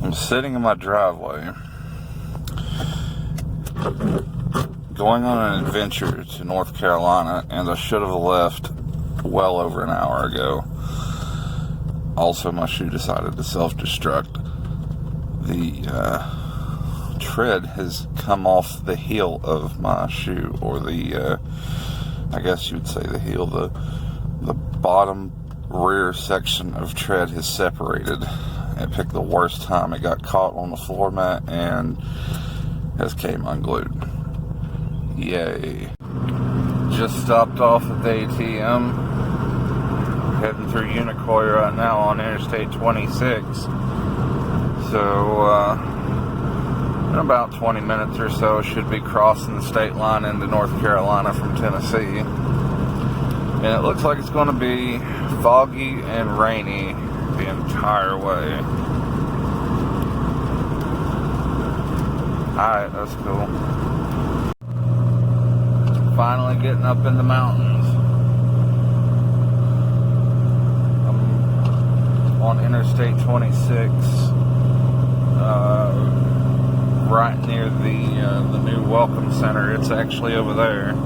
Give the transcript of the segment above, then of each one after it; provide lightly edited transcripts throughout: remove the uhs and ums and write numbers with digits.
I'm sitting in my driveway, going on an adventure to North Carolina, and I should have left well over an hour ago. Also, my shoe decided to self-destruct. The tread has come off the heel of my shoe, or the, I guess you would say the heel. The bottom rear section of tread has separated. It picked the worst time. It got caught on the floor mat and has came unglued. Yay. Just stopped off at the ATM. Heading through Unicoi right now on Interstate 26. So, in about 20 minutes or so, should be crossing the state line into North Carolina from Tennessee. And it looks like it's going to be foggy and rainy the entire way. Alright, that's cool. Finally getting up in the mountains. I'm on Interstate 26, right near the new Welcome Center. It's actually over there.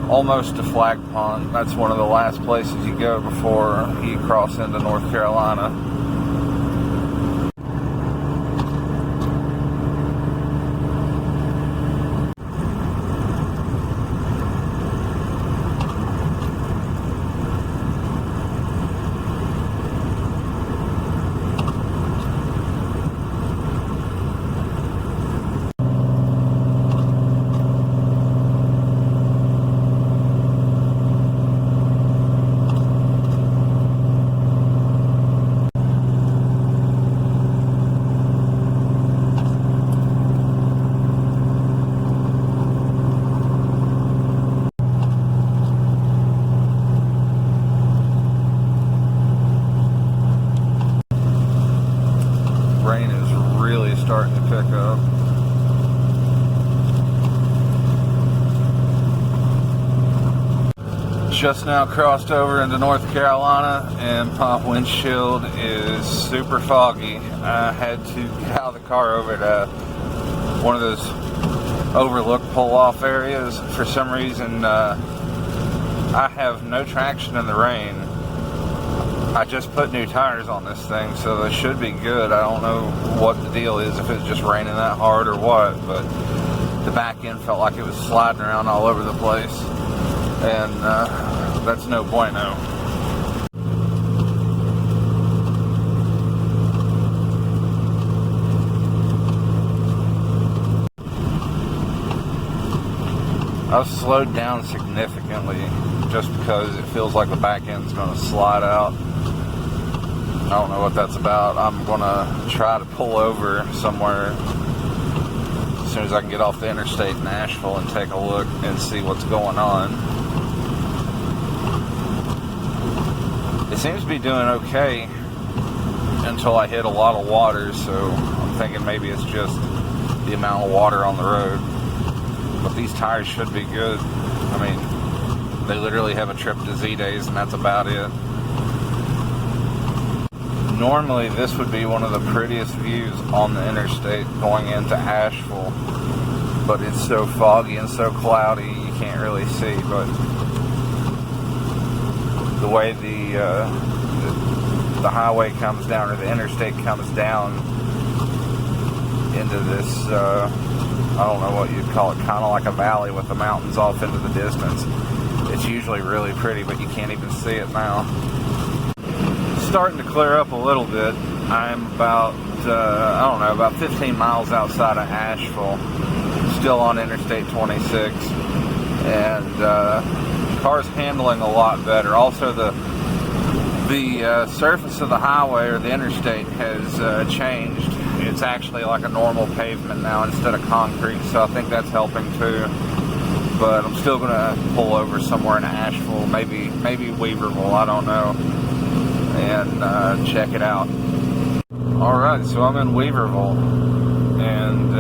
Almost to Flag Pond. That's one of the last places you go before you cross into North Carolina. Rain is really starting to pick up. Just now crossed over into North Carolina, and my windshield is super foggy. I had to get out of the car over to one of those overlook pull-off areas. For some reason, I have no traction in the rain. I just put new tires on this thing, so they should be good. I don't know what the deal is, if it's just raining that hard or what, but the back end felt like it was sliding around all over the place, and that's no bueno. I've slowed down significantly just because it feels like the back end's going to slide out. I don't know what that's about. I'm going to try to pull over somewhere as soon as I can get off the interstate in Asheville and take a look and see what's going on. It seems to be doing okay until I hit a lot of water, so I'm thinking maybe it's just the amount of water on the road. But these tires should be good. I mean, they literally have a trip to Z-Days, and that's about it. Normally, this would be one of the prettiest views on the interstate going into Asheville, but it's so foggy and so cloudy, you can't really see. But the way the highway comes down, or the interstate comes down into this, I don't know what you'd call it, kind of like a valley with the mountains off into the distance. It's usually really pretty, but you can't even see it now. Starting to clear up a little bit. I'm about, about 15 miles outside of Asheville, still on Interstate 26, and car's handling a lot better. Also, the surface of the highway, or the interstate, has changed. It's actually like a normal pavement now instead of concrete, so I think that's helping too. But I'm still going to pull over somewhere in Asheville, maybe Weaverville, I don't know, and check it out. Alright, so I'm in Weaverville, and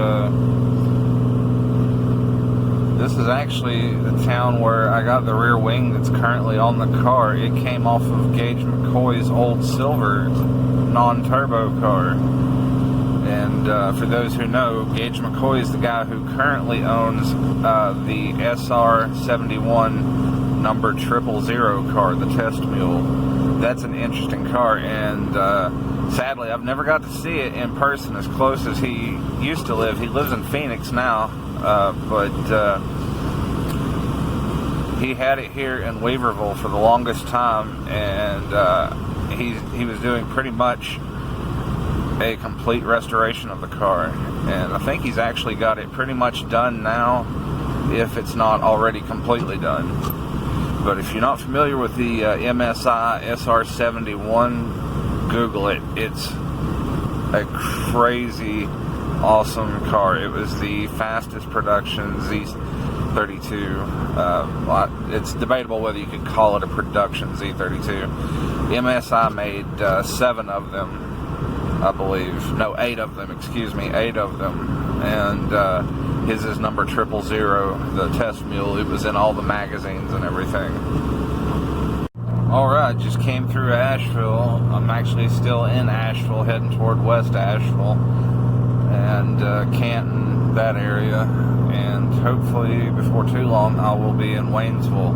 This is actually the town where I got the rear wing that's currently on the car. It came off of Gage McCoy's old silver non-turbo car. And for those who know, Gage McCoy is the guy who currently owns the SR71 number 000 car, the test mule. That's an interesting car, and sadly I've never got to see it in person as close as he used to live. He lives in Phoenix now, but he had it here in Weaverville for the longest time, and he was doing pretty much a complete restoration of the car, and I think he's actually got it pretty much done now, if it's not already completely done. But if you're not familiar with the MSI SR71, Google it. It's a crazy awesome car. It was the fastest production Z32. It's debatable whether you could call it a production Z32. MSI made 7 of them, I believe. No, 8 of them, excuse me, 8 of them. And his is number 000, the test mule. It was in all the magazines and everything. Alright, just came through Asheville. I'm actually still in Asheville, heading toward West Asheville and Canton, that area. And hopefully before too long I will be in Waynesville.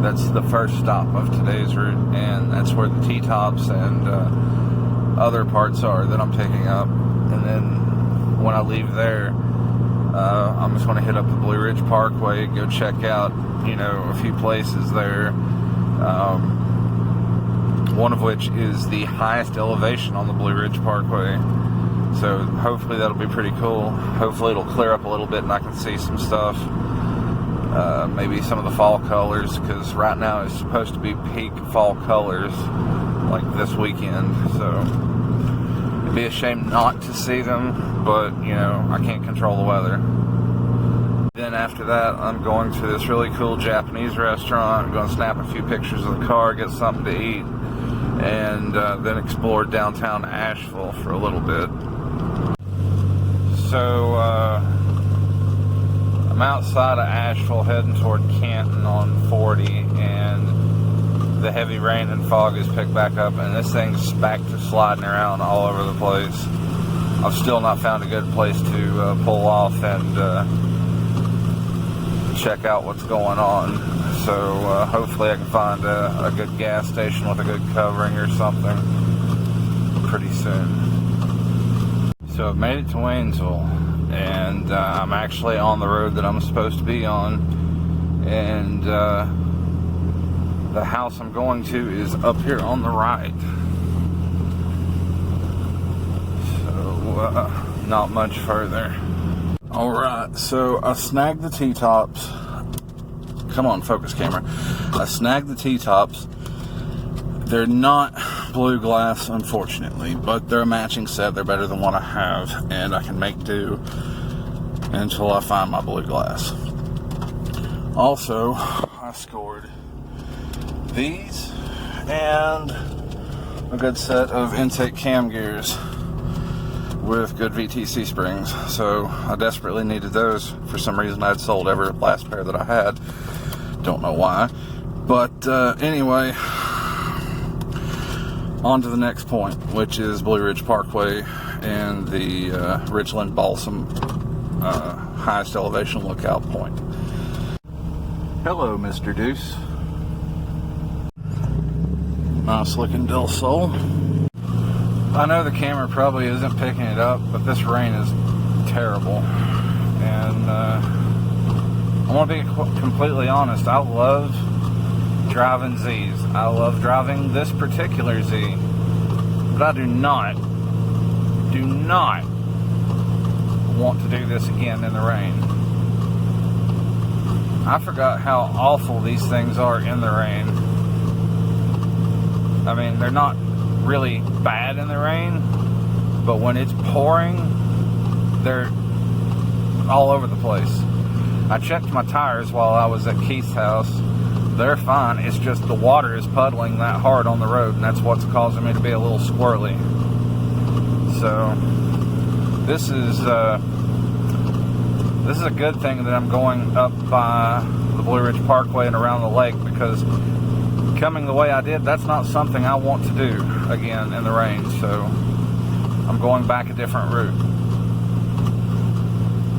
That's the first stop of today's route, and that's where the T-tops and other parts are that I'm picking up. And then when I leave there, I'm just going to hit up the Blue Ridge Parkway, go check out, a few places there. One of which is the highest elevation on the Blue Ridge Parkway. So hopefully that'll be pretty cool. Hopefully it'll clear up a little bit and I can see some stuff. Maybe some of the fall colors, because right now it's supposed to be peak fall colors, like this weekend. So it'd be a shame not to see them, but I can't control the weather. Then after that, I'm going to this really cool Japanese restaurant. I'm going to snap a few pictures of the car, get something to eat, and then explore downtown Asheville for a little bit. So I'm outside of Asheville heading toward Canton on 40, and the heavy rain and fog has picked back up, and this thing's back to sliding around all over the place. I've still not found a good place to pull off and check out what's going on. So hopefully I can find a good gas station with a good covering or something pretty soon. So I've made it to Waynesville, and I'm actually on the road that I'm supposed to be on, and the house I'm going to is up here on the right. So not much further. Alright, so I snagged the T-tops. Come on, focus camera. I snagged the T-tops. They're not blue glass, unfortunately, but they're a matching set. They're better than what I have, and I can make do until I find my blue glass. Also, I scored these and a good set of intake cam gears with good VTC springs. So I desperately needed those. For some reason I'd sold every last pair that I had. Don't know why. But anyway, on to the next point, which is Blue Ridge Parkway and the Ridgeland Balsam highest elevation lookout point. Hello, Mr. Deuce. Nice looking Del Sol. I know the camera probably isn't picking it up, but this rain is terrible. And I want to be completely honest, I love driving Z's. I love driving this particular Z. But I do not want to do this again in the rain. I forgot how awful these things are in the rain. I mean, they're not really bad in the rain, but when it's pouring, they're all over the place. I checked my tires while I was at Keith's house. They're fine. It's just the water is puddling that hard on the road, and that's what's causing me to be a little squirrely. So this is this is a good thing that I'm going up by the Blue Ridge Parkway and around the lake, because coming the way I did, that's not something I want to do again in the rain. So I'm going back a different route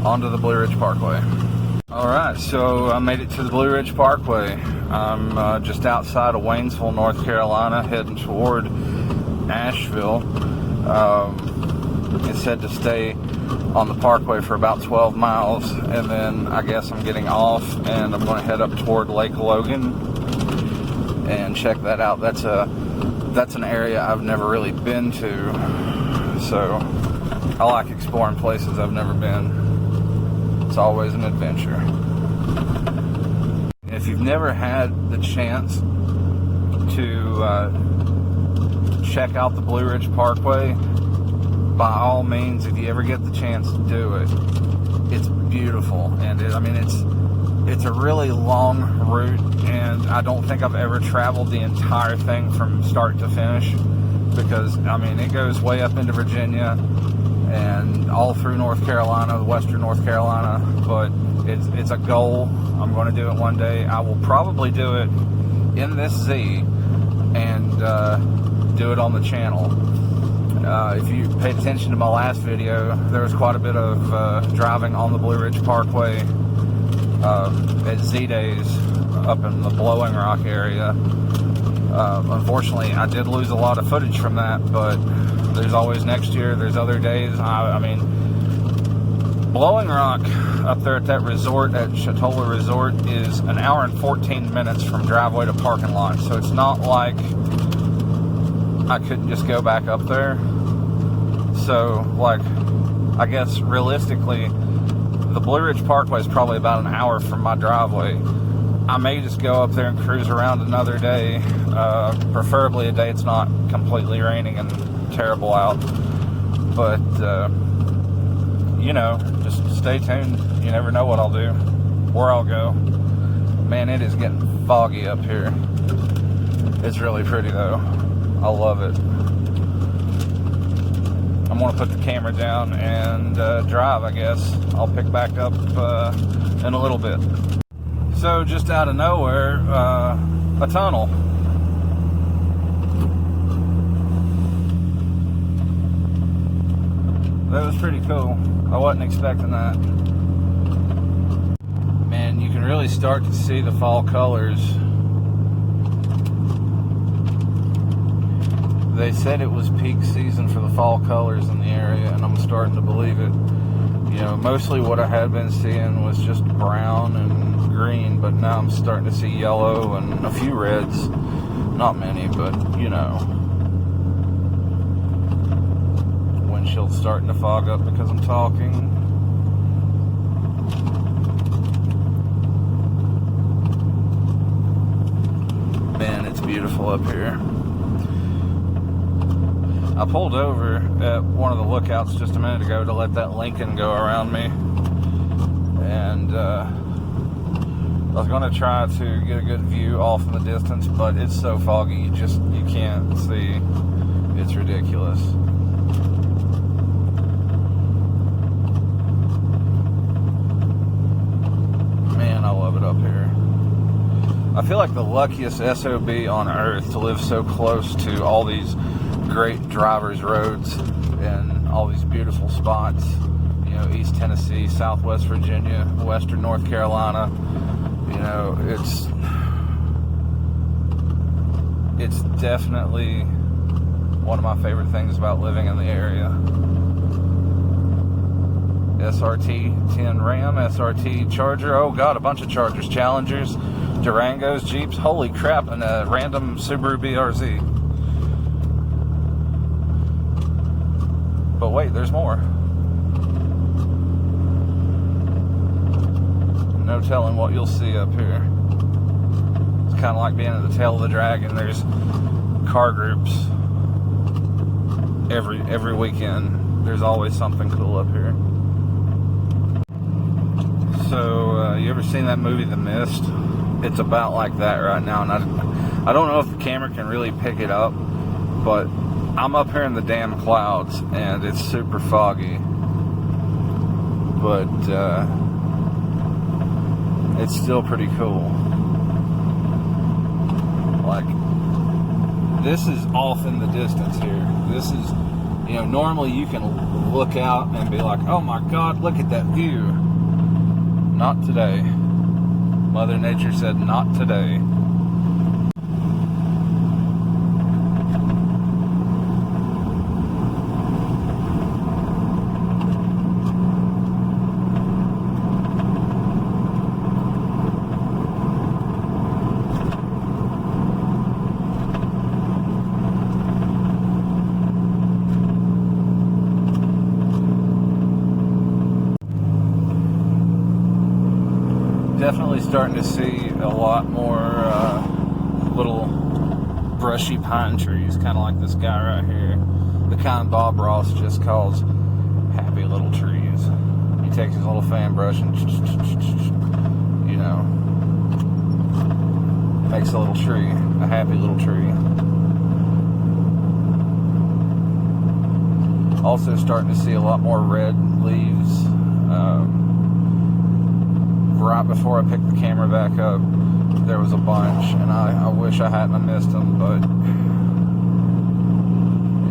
onto the Blue Ridge Parkway. Alright, so I made it to the Blue Ridge Parkway. I'm just outside of Waynesville, North Carolina, heading toward Asheville. It said to stay on the parkway for about 12 miles, and then I guess I'm getting off and I'm going to head up toward Lake Logan and check that out. That's an area I've never really been to, so I like exploring places I've never been. It's always an adventure. If you've never had the chance to check out the Blue Ridge Parkway, by all means, if you ever get the chance to do it, it's beautiful. And it's a really long route, and I don't think I've ever traveled the entire thing from start to finish, because it goes way up into Virginia and all through North Carolina, western North Carolina. But it's a goal. I'm going to do it one day. I will probably do it in this Z and do it on the channel. If you paid attention to my last video, there was quite a bit of driving on the Blue Ridge Parkway at Z Days up in the Blowing Rock area. Unfortunately, I did lose a lot of footage from that, but there's always next year. There's other days. Blowing Rock up there at that resort, at Chatola Resort, is an hour and 14 minutes from driveway to parking lot. So it's not like I couldn't just go back up there. So, I guess realistically, the Blue Ridge Parkway is probably about an hour from my driveway. I may just go up there and cruise around another day, preferably a day it's not completely raining and terrible out. But, just stay tuned. You never know what I'll do, where I'll go. Man, it is getting foggy up here. It's really pretty though. I love it. I'm going to put the camera down and drive, I guess. I'll pick back up in a little bit. So just out of nowhere, a tunnel. That was pretty cool. I wasn't expecting that. Man, you can really start to see the fall colors. They said it was peak season for the fall colors in the area, and I'm starting to believe it. Mostly what I had been seeing was just brown and green, but now I'm starting to see yellow and a few reds. Not many, but Windshield's starting to fog up because I'm talking. Man, it's beautiful up here. I pulled over at one of the lookouts just a minute ago to let that Lincoln go around me, and I was going to try to get a good view off in the distance, but it's so foggy you can't see. It's ridiculous. Man, I love it up here. I feel like the luckiest SOB on earth to live so close to all these great drivers' roads and all these beautiful spots. East Tennessee, Southwest Virginia, Western North Carolina. It's definitely one of my favorite things about living in the area. SRT 10 Ram, SRT Charger. Oh God, a bunch of Chargers, Challengers, Durangos, Jeeps. Holy crap, and a random Subaru BRZ. But wait, there's more. No telling what you'll see up here. It's kind of like being at the tail of the dragon. There's car groups every weekend. There's always something cool up here. So, you ever seen that movie, The Mist? It's about like that right now, and I don't know if the camera can really pick it up, but I'm up here in the damn clouds, and it's super foggy. But, it's still pretty cool. Like, this is off in the distance here. This is, you know, normally you can look out and be like, oh my God, look at that view. Not today. Mother Nature said, not today. Definitely starting to see a lot more little brushy pine trees, kind of like this guy right here. The kind Bob Ross just calls happy little trees. He takes his little fan brush and, you know, makes a little tree, a happy little tree. Also starting to see a lot more red leaves. Right before I picked the camera back up, there was a bunch, and I wish I hadn't missed them, but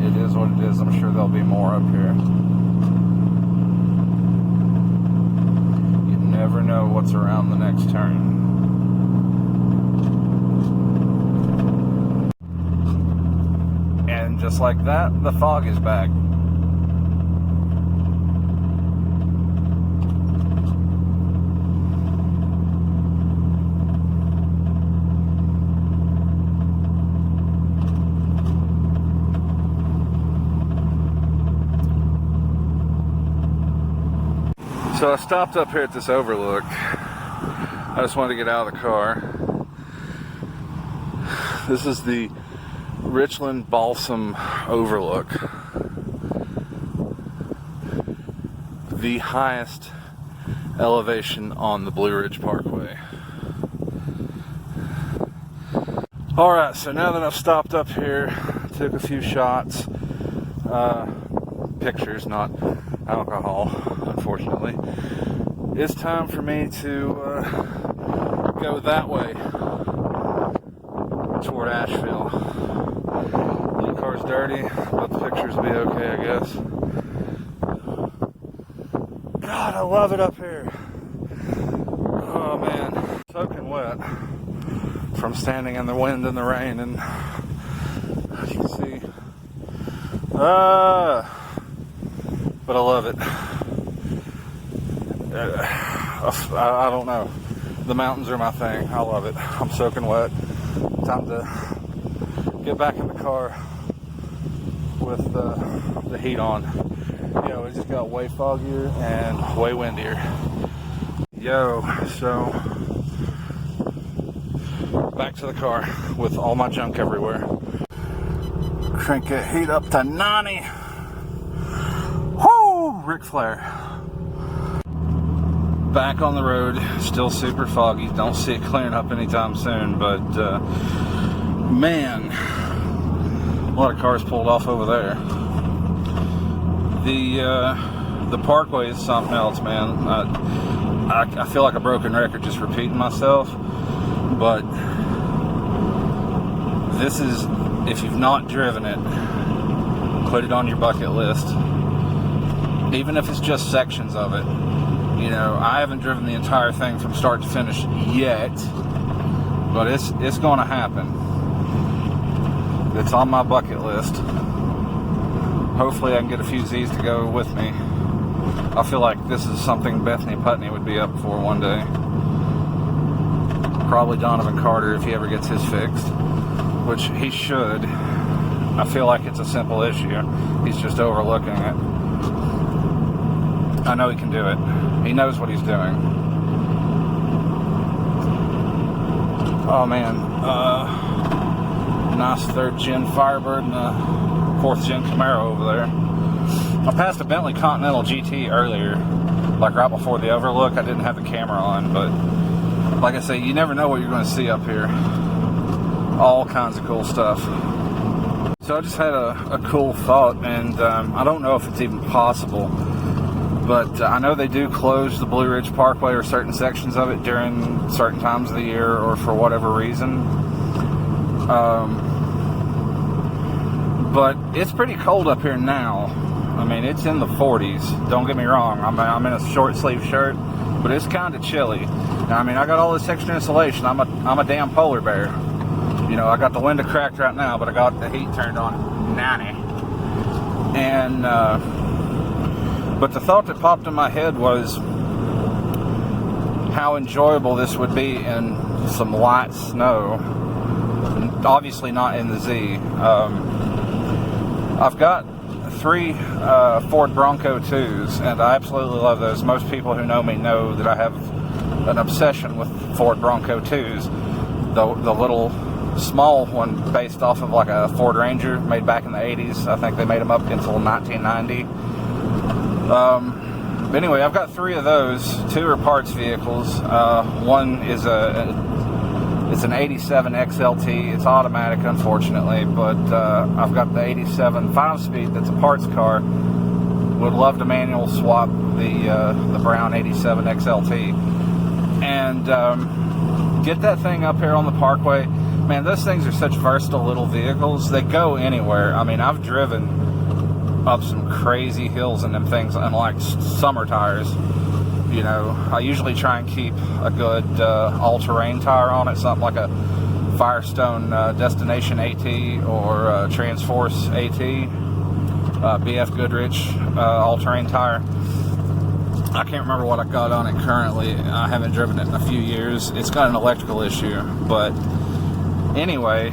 it is what it is. I'm sure there'll be more up here. You never know what's around the next turn. And just like that, the fog is back. So I stopped up here at this overlook. I just wanted to get out of the car. This is the Richland Balsam Overlook. The highest elevation on the Blue Ridge Parkway. Alright, so now that I've stopped up here, took a few shots, pictures, not alcohol, unfortunately. It's time for me to go that way toward Asheville. The car's dirty, but the pictures will be okay, I guess. God, I love it up here. Oh man, soaking wet from standing in the wind and the rain, and you can see. But I love it. I don't know. The mountains are my thing. I love it. I'm soaking wet. Time to get back in the car with the heat on. You know, it just got way foggier and way windier. Yo, so back to the car with all my junk everywhere. Crank that heat up to 90. Whoo! Ric Flair. Back on the road, still super foggy. Don't see it clearing up anytime soon, but man, a lot of cars pulled off over there. The parkway is something else, man. I feel like a broken record just repeating myself, but this is, if you've not driven it, put it on your bucket list. Even if it's just sections of it. You know, I haven't driven the entire thing from start to finish yet, but it's going to happen. It's on my bucket list. Hopefully I can get a few Z's to go with me. I feel like this is something Bethany Putney would be up for one day. Probably Donovan Carter if he ever gets his fixed, which he should. I feel like it's a simple issue. He's just overlooking it. I know he can do it. He knows what he's doing. Oh man, nice 3rd gen Firebird and a 4th gen Camaro over there. I passed a Bentley Continental GT earlier, like right before the overlook. I didn't have the camera on, but like I say, you never know what you're going to see up here. All kinds of cool stuff. So I just had a cool thought, and I don't know if it's even possible, But I know they do close the Blue Ridge Parkway or certain sections of it during certain times of the year or for whatever reason. But it's pretty cold up here now. I mean, it's in the 40s. Don't get me wrong. I'm in a short sleeve shirt, but it's kind of chilly. Now, I mean, I got all this extra insulation. I'm a damn polar bear. You know, I got the window cracked right now, but I got the heat turned on 90. And but the thought that popped in my head was how enjoyable this would be in some light snow. Obviously not in the Z. I've got 3 Ford Bronco 2s, and I absolutely love those. Most people who know me know that I have an obsession with Ford Bronco 2s. The little small one based off of like a Ford Ranger made back in the 80s. I think they made them up until 1990. But anyway, I've got 3 of those. 2 are parts vehicles. One is it's an 87 XLT. It's automatic, unfortunately, but I've got the 87 5-speed that's a parts car. Would love to manual swap the brown 87 XLT and get that thing up here on the parkway. Man, those things are such versatile little vehicles. They go anywhere. I mean, I've driven up some crazy hills in them things on like summer tires. You know, I usually try and keep a good all-terrain tire on it, something like a Firestone Destination AT or Transforce AT, BF Goodrich all-terrain tire. I can't remember what I got on it currently. I haven't driven it in a few years. It's got an electrical issue, but anyway,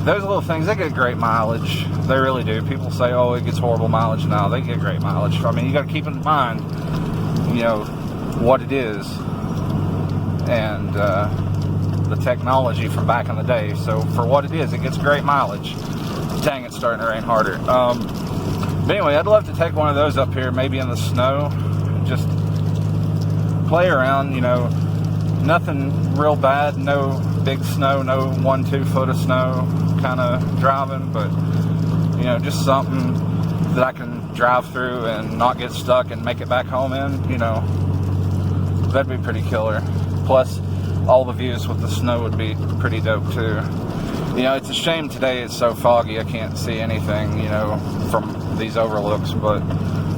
those little things, they get great mileage. They really do. People say, oh, it gets horrible mileage. No, they get great mileage. I mean, you got to keep in mind, you know, what it is and the technology from back in the day. So for what it is, it gets great mileage. Dang, it's starting to rain harder. But anyway, I'd love to take one of those up here, maybe in the snow, just play around, you know. Nothing real bad, no big snow, no 1-2 foot of snow kind of driving, but you know, just something that I can drive through and not get stuck and make it back home in, you know, that'd be pretty killer. Plus, all the views with the snow would be pretty dope too. You know, it's a shame today it's so foggy I can't see anything, you know, from these overlooks, but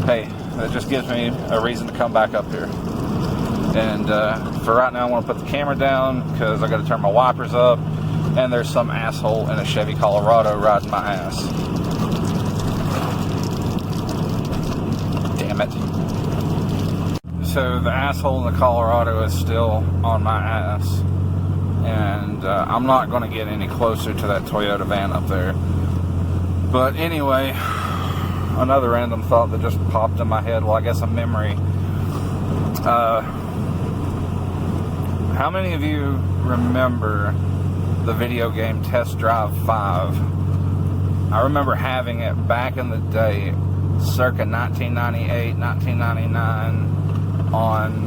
hey, it just gives me a reason to come back up here. And for right now, I want to put the camera down because I got to turn my wipers up, and there's some asshole in a Chevy Colorado riding my ass. Damn it. So the asshole in the Colorado is still on my ass, and I'm not going to get any closer to that Toyota van up there. But anyway, another random thought that just popped in my head, well, I guess a memory. How many of you remember the video game Test Drive 5? I remember having it back in the day, circa 1998, 1999, on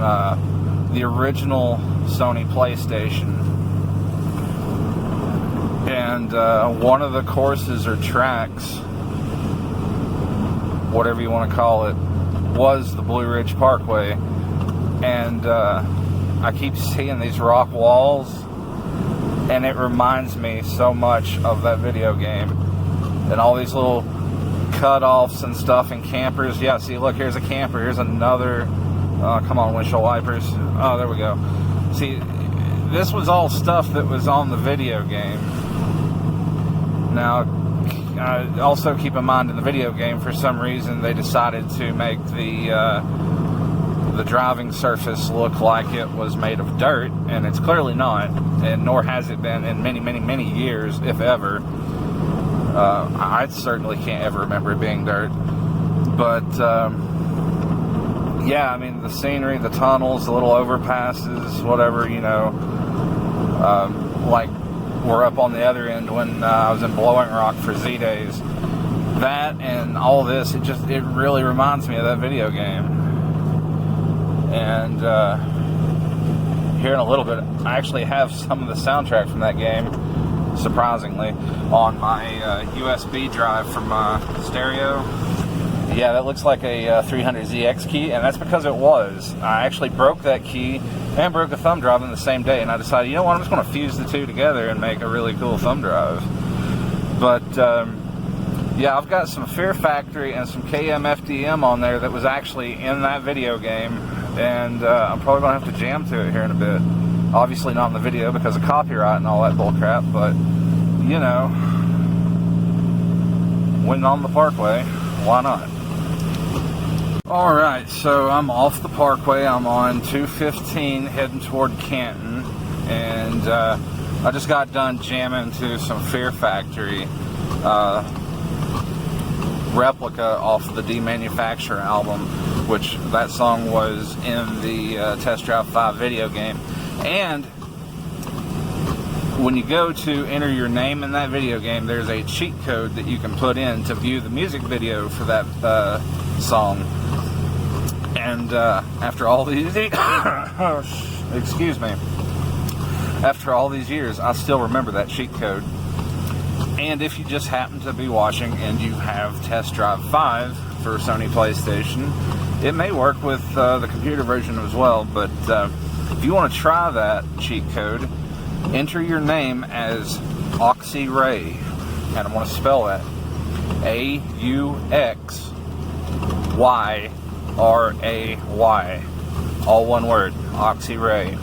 the original Sony PlayStation. And one of the courses or tracks, whatever you want to call it, was the Blue Ridge Parkway. And I keep seeing these rock walls, and it reminds me so much of that video game. And all these little cutoffs and stuff and campers. Yeah, see, look, here's a camper. Here's another. Come on, windshield wipers. Oh, there we go. See, this was all stuff that was on the video game. Now, also keep in mind in the video game, for some reason, they decided to make the driving surface look like it was made of dirt, and it's clearly not, and nor has it been in many, many, many years, if ever. I certainly can't ever remember it being dirt. But yeah, I mean, the scenery, the tunnels, the little overpasses, whatever, you know, like we're up on the other end when I was in Blowing Rock for Z-Days. That and all this, it really reminds me of that video game. And here in a little bit, I actually have some of the soundtrack from that game, surprisingly, on my USB drive from my stereo. Yeah, that looks like a 300ZX key, and that's because it was. I actually broke that key and broke a thumb drive in the same day, and I decided, you know what, I'm just going to fuse the two together and make a really cool thumb drive. But yeah, I've got some Fear Factory and some KMFDM on there that was actually in that video game, and I'm probably going to have to jam to it here in a bit. Obviously not in the video because of copyright and all that bullcrap, but, you know, when on the Parkway, why not? Alright, so I'm off the Parkway. I'm on 215 heading toward Canton, and I just got done jamming to some Fear Factory replica off the Demanufacture album, which that song was in the Test Drive 5 video game. And when you go to enter your name in that video game, there's a cheat code that you can put in to view the music video for that song. And after all these excuse me, after all these years, I still remember that cheat code. And if you just happen to be watching and you have Test Drive 5 for Sony PlayStation, it may work with the computer version as well. But if you want to try that cheat code, enter your name as Auxy Ray, and I want to spell that AUXYRAY, all one word, Auxy Ray,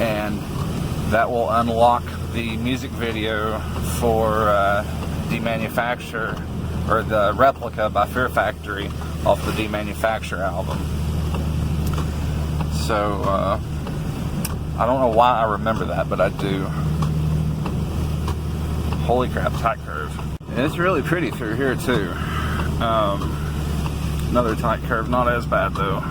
and that will unlock the music video for Demanufacture, or the replica by Fear Factory off the Demanufacture album. So I don't know why I remember that, but I do. Holy crap, tight curve. And it's really pretty through here too. Another tight curve, not as bad though.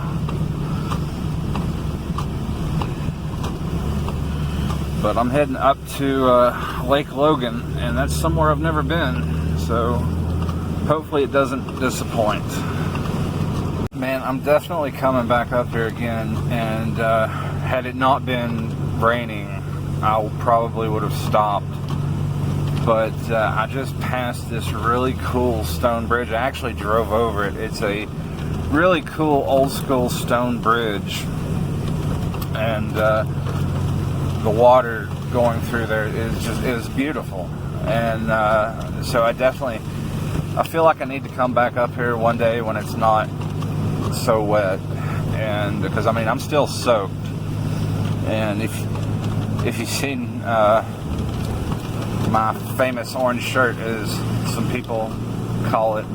But I'm heading up to Lake Logan, and that's somewhere I've never been, so hopefully it doesn't disappoint. Man, I'm definitely coming back up here again, and had it not been raining, I probably would have stopped. But I just passed this really cool stone bridge. I actually drove over it. It's a really cool old school stone bridge, and the water going through there is beautiful. And so I feel like I need to come back up here one day when it's not so wet, and because I mean I'm still soaked. And if you've seen my famous orange shirt, as some people call it,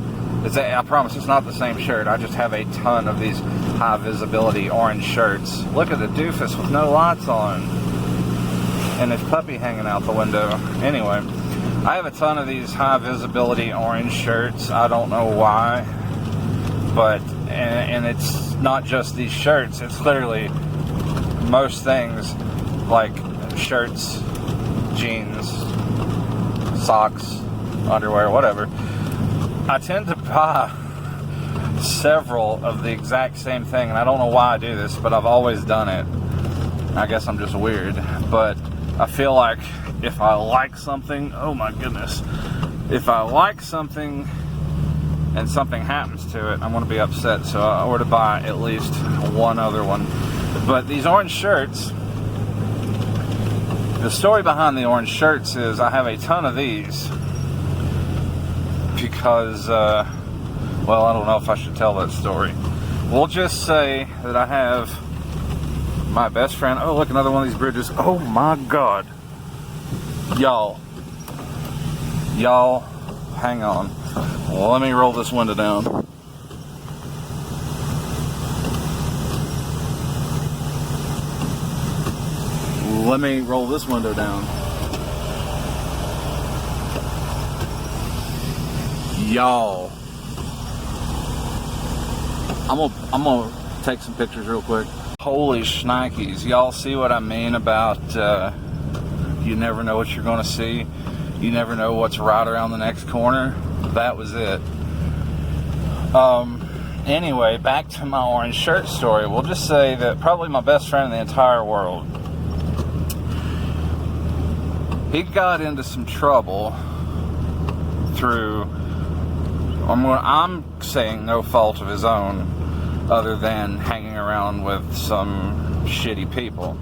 I promise it's not the same shirt. I just have a ton of these high visibility orange shirts. Look at the doofus with no lights on and his puppy hanging out the window. Anyway, I have a ton of these high visibility orange shirts. I don't know why, but and it's not just these shirts, it's literally most things, like shirts, jeans, socks, underwear, whatever. I tend to buy several of the exact same thing, and I don't know why I do this, but I've always done it. I guess I'm just weird, but I feel like if I like something, oh my goodness, if I like something and something happens to it, I'm going to be upset, so I ought to buy at least one other one. But these orange shirts, the story behind the orange shirts is I have a ton of these because, well, I don't know if I should tell that story. We'll just say that I have my best friend. Oh, look, another one of these bridges. Oh my God. Y'all, hang on. Well, let me roll this window down. Let me roll this window down. Y'all, I'm gonna take some pictures real quick. Holy shnikes, y'all see what I mean about you never know what you're gonna see. You never know what's right around the next corner. That was it. Anyway, back to my orange shirt story. We'll just say that probably my best friend in the entire world, he got into some trouble through I'm saying no fault of his own, other than hanging around with some shitty people.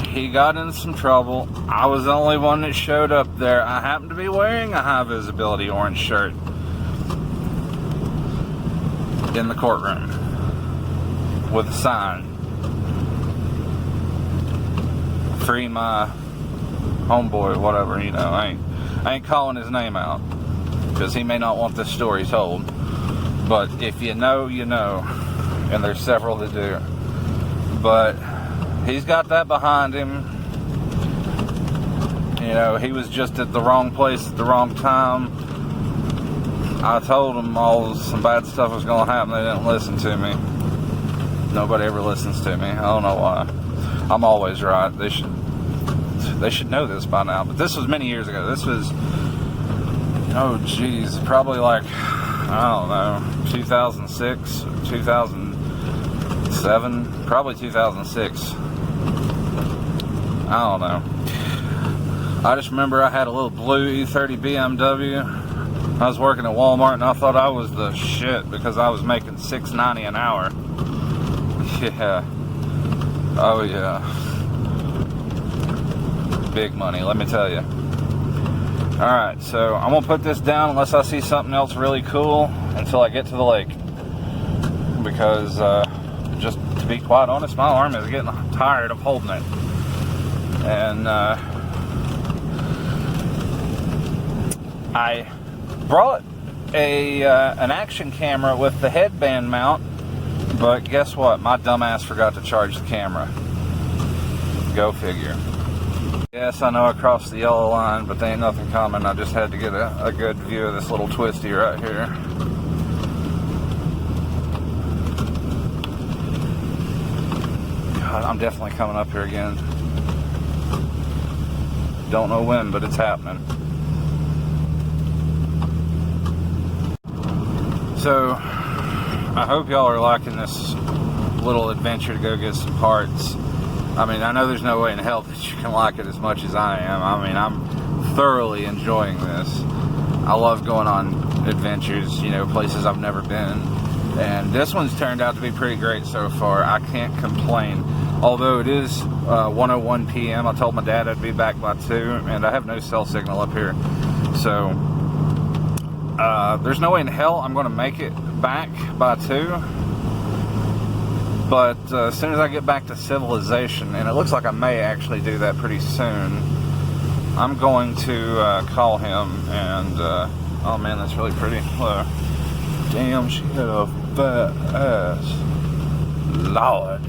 He got in some trouble. I was the only one that showed up there. I happened to be wearing a high visibility orange shirt in the courtroom with a sign, free my homeboy, whatever, you know. I ain't calling his name out, because he may not want this story told. But if you know, you know. And there's several that do. But he's got that behind him. You know, he was just at the wrong place at the wrong time. I told them some bad stuff was going to happen. They didn't listen to me. Nobody ever listens to me. I don't know why. I'm always right. They should know this by now. But this was many years ago. This was, oh geez, probably like, I don't know, 2006, 2007, probably 2006. I don't know. I just remember I had a little blue E30 BMW. I was working at Walmart and I thought I was the shit because I was making $6.90 an hour. Yeah. Oh yeah. Big money, let me tell you. Alright, so I'm gonna put this down unless I see something else really cool until I get to the lake. Because, just to be quite honest, my arm is getting tired of holding it. And, I brought an action camera with the headband mount, but guess what? My dumbass forgot to charge the camera. Go figure. Yes, I know I crossed the yellow line, but there ain't nothing coming. I just had to get a good view of this little twisty right here. God, I'm definitely coming up here again. Don't know when, but it's happening. So, I hope y'all are liking this little adventure to go get some parts. I mean, I know there's no way in hell that you can like it as much as I am. I mean, I'm thoroughly enjoying this. I love going on adventures, you know, places I've never been. And this one's turned out to be pretty great so far. I can't complain. Although it is 1:01 p.m. I told my dad I'd be back by 2, and I have no cell signal up here. So, there's no way in hell I'm going to make it back by 2. But as soon as I get back to civilization, and it looks like I may actually do that pretty soon, I'm going to call him and, oh man, that's really pretty. Look. Damn, she had a fat ass. Lord.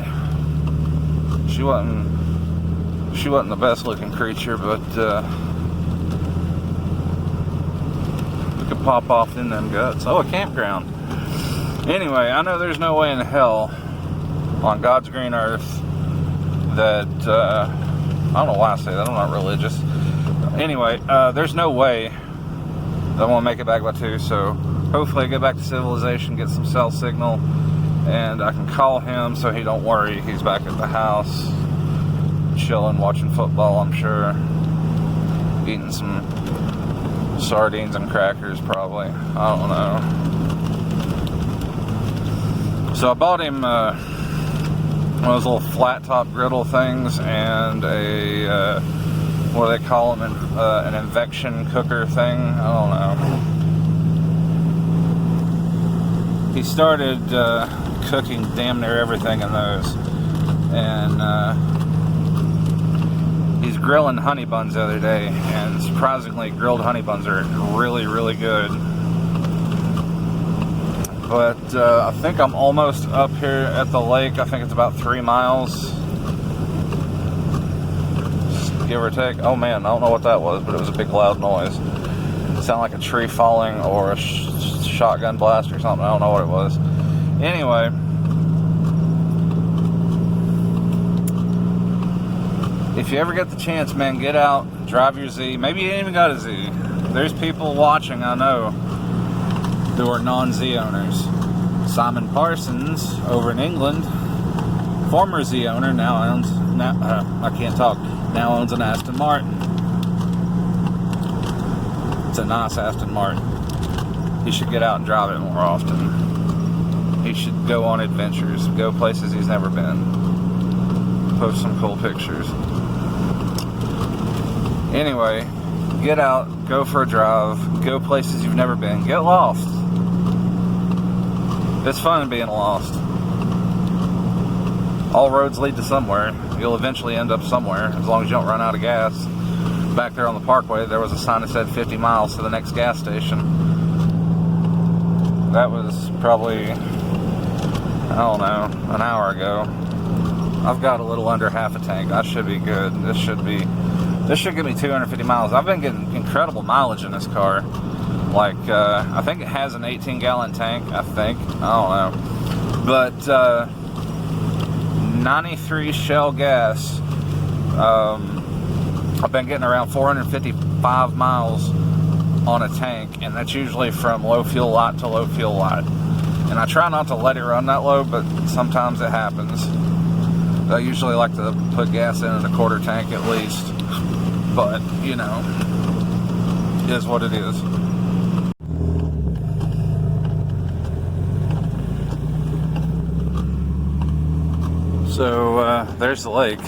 She wasn't the best looking creature, but we could pop off in them guts. Oh, a campground. Anyway, I know there's no way in hell on God's green earth that, I don't know why I say that, I'm not religious. Anyway, there's no way that I'm going to make it back by 2, so hopefully I get back to civilization, get some cell signal, and I can call him so he don't worry. He's back at the house, chilling, watching football, I'm sure. Eating some sardines and crackers, probably. I don't know. So I bought him one of those little flat top griddle things and a, what do they call them, an induction cooker thing, I don't know. He started cooking damn near everything in those, and he's grilling honey buns the other day, and surprisingly grilled honey buns are really, really good. But I think I'm almost up here at the lake. I think it's about 3 miles, give or take. Oh man, I don't know what that was, but it was a big loud noise. It sounded like a tree falling or a shotgun blast or something. I don't know what it was. Anyway, if you ever get the chance, man, get out, drive your Z. Maybe you ain't even got a Z. There's people watching, I know, who are non-Z owners. Simon Parsons over in England, former Z owner, now owns an Aston Martin. It's a nice Aston Martin. He should get out and drive it more often. He should go on adventures, go places he's never been, post some cool pictures. Anyway, get out, go for a drive, go places you've never been, get lost. It's fun being lost. All roads lead to somewhere. You'll eventually end up somewhere, as long as you don't run out of gas. Back there on the parkway, there was a sign that said 50 miles to the next gas station. That was probably, I don't know, an hour ago. I've got a little under half a tank. I should be good. This should give me 250 miles. I've been getting incredible mileage in this car. Like, I think it has an 18-gallon tank, I think. I don't know. But, 93 Shell gas. I've been getting around 455 miles on a tank, and that's usually from low fuel light to low fuel light. And I try not to let it run that low, but sometimes it happens. I usually like to put gas in at a quarter tank at least, but you know, it is what it is. So there's the lake.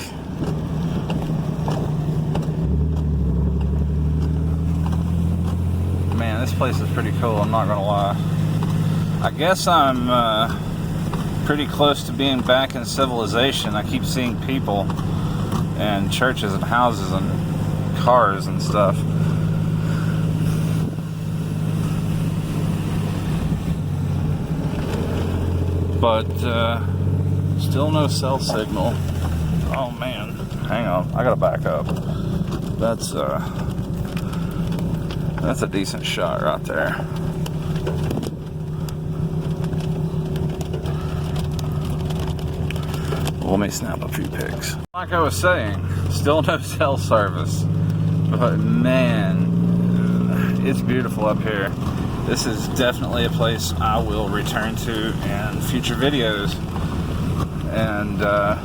Man, this place is pretty cool, I'm not gonna lie. I guess I'm pretty close to being back in civilization. I keep seeing people and churches and houses and cars and stuff. But still no cell signal. Oh man, hang on, I gotta back up. That's a decent shot right there. Let me snap a few pics. Like I was saying, still no cell service. But man, it's beautiful up here. This is definitely a place I will return to in future videos. And I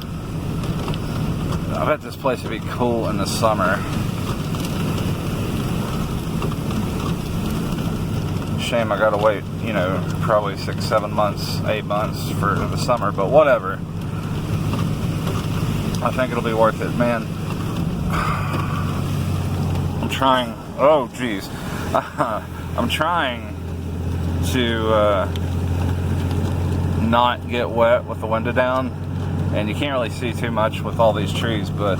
bet this place would be cool in the summer. Shame I gotta wait, you know, probably 6, 7 months, 8 months for the summer, but whatever. I think it'll be worth it, man. I'm trying, oh geez. I'm trying to not get wet with the window down, and you can't really see too much with all these trees, but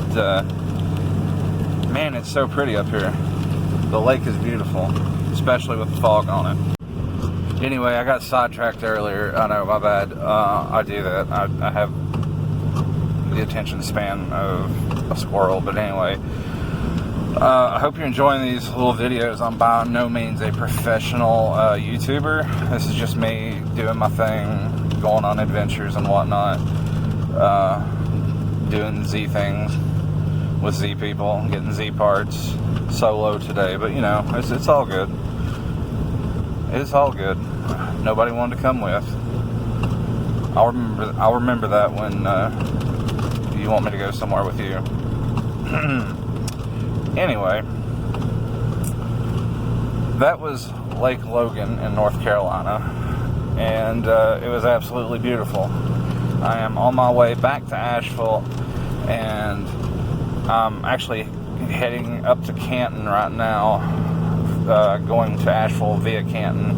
man, it's so pretty up here. The lake is beautiful, especially with the fog on it. Anyway, I got sidetracked earlier. I know, my bad. I do that. I have the attention span of a squirrel, but anyway. I hope you're enjoying these little videos. I'm by no means a professional YouTuber. This is just me doing my thing, going on adventures and whatnot, doing Z things with Z people, getting Z parts solo today, but you know, it's all good. It's all good. Nobody wanted to come with. I'll remember that when you want me to go somewhere with you. Anyway, that was Lake Logan in North Carolina, and it was absolutely beautiful. I am on my way back to Asheville, and I'm actually heading up to Canton right now, going to Asheville via Canton,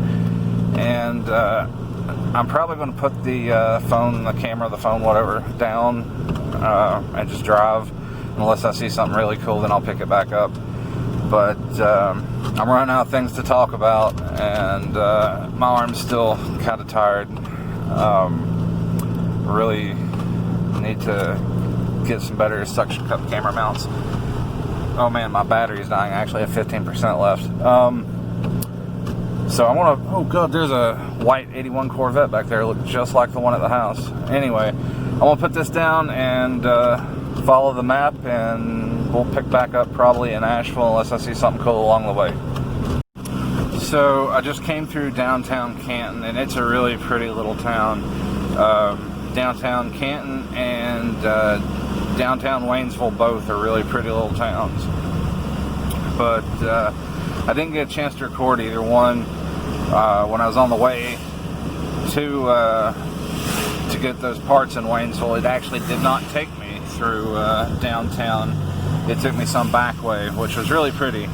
and I'm probably going to put the phone, the camera, the phone, whatever, down and just drive. Unless I see something really cool, then I'll pick it back up. But I'm running out of things to talk about, and my arm's still kind of tired. Really need to get some better suction cup camera mounts. Oh man, my battery's dying. I actually have 15% left. So I want to, oh god, there's a white 81 Corvette back there, look just like the one at the house. Anyway, I'm going to put this down and follow the map, and we'll pick back up probably in Asheville unless I see something cool along the way. So I just came through downtown Canton, and it's a really pretty little town. Downtown Canton and downtown Waynesville both are really pretty little towns. But I didn't get a chance to record either one when I was on the way to get those parts in Waynesville. It actually did not take me through downtown. It took me some back way, which was really pretty.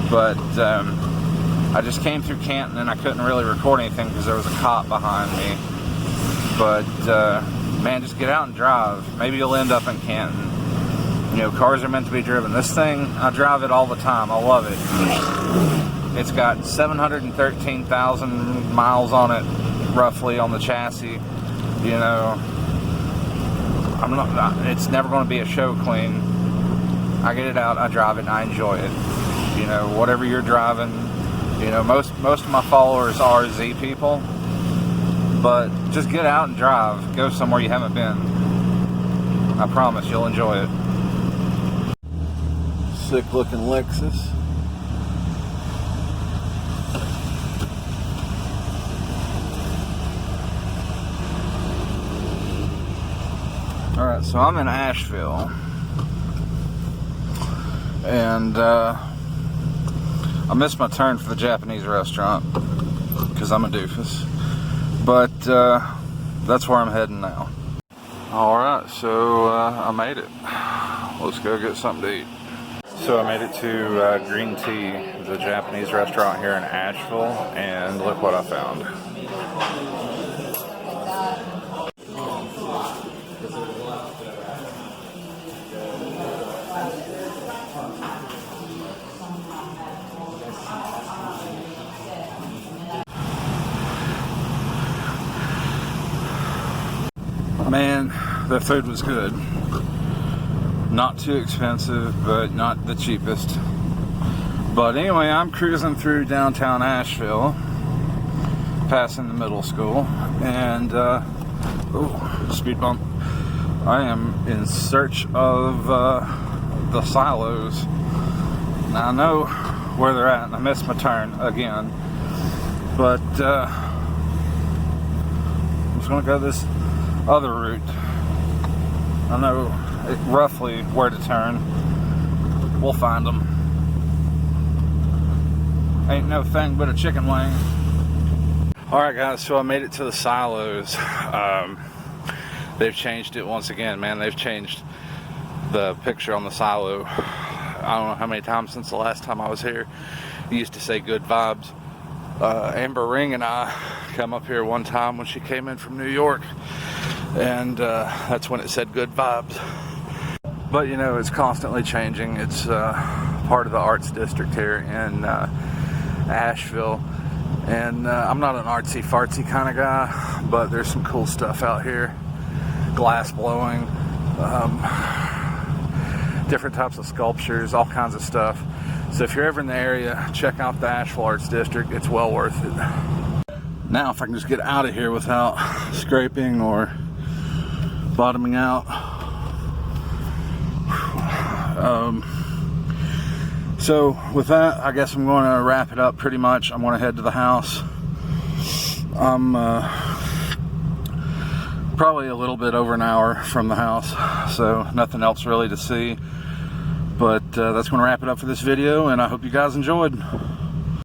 But I just came through Canton and I couldn't really record anything because there was a cop behind me. But man, just get out and drive. Maybe you'll end up in Canton. You know, cars are meant to be driven. This thing, I drive it all the time. I love it. It's got 713,000 miles on it, roughly, on the chassis. You know, it's never going to be a show clean. I get it out, I drive it, and I enjoy it. You know, whatever you're driving. You know, most of my followers are Z people. But just get out and drive. Go somewhere you haven't been. I promise you'll enjoy it. Sick looking Lexus. Alright, so I'm in Asheville. And I missed my turn for the Japanese restaurant because I'm a doofus. But that's where I'm heading now. Alright, so I made it. Let's go get something to eat. So I made it to Green Tea, the Japanese restaurant here in Asheville, and look what I found. Man, the food was good. Not too expensive, but not the cheapest. But anyway, I'm cruising through downtown Asheville, passing the middle school, and speed bump. I am in search of the silos. Now I know where they're at, and I missed my turn again. But I'm just gonna go this other route. I know roughly where to turn. We'll find them. Ain't no thing but a chicken wing. Alright guys, so I made it to the silos. They've changed it once again, man. They've changed the picture on the silo. I don't know how many times since the last time I was here. It used to say good vibes. Amber Ring and I come up here one time when she came in from New York, and that's when it said good vibes. But you know, it's constantly changing. It's part of the arts district here in Asheville, and I'm not an artsy fartsy kind of guy, but there's some cool stuff out here. Glass blowing, different types of sculptures, all kinds of stuff. So if you're ever in the area, check out the Asheville Arts District. It's well worth it. Now if I can just get out of here without scraping or bottoming out. So with that, I guess I'm going to wrap it up pretty much. I'm going to head to the house. I'm probably a little bit over an hour from the house, so nothing else really to see. But that's going to wrap it up for this video, and I hope you guys enjoyed.